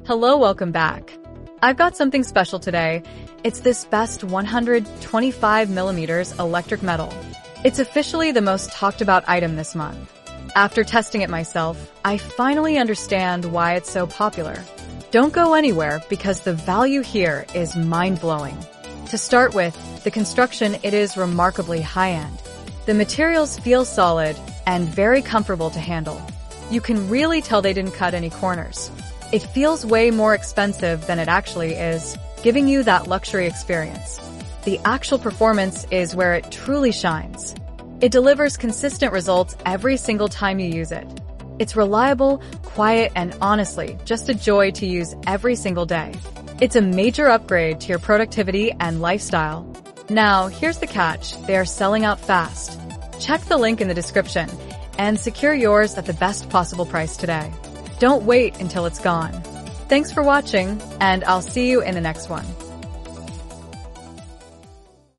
Hello, welcome back. I've got something special today. It's this best 125mm electric metal. It's officially the most talked about item this month. After testing it myself, I finally understand why it's so popular. Don't go anywhere because the value here is mind-blowing. To start with, the construction, it is remarkably high-end. The materials feel solid and very comfortable to handle. You can really tell they didn't cut any corners. It feels way more expensive than it actually is, giving you that luxury experience. The actual performance is where it truly shines. It delivers consistent results every single time you use it. It's reliable, quiet, and honestly, just a joy to use every single day. It's a major upgrade to your productivity and lifestyle. Now, here's the catch. They are selling out fast. Check the link in the description and secure yours at the best possible price today. Don't wait until it's gone. Thanks for watching, and I'll see you in the next one.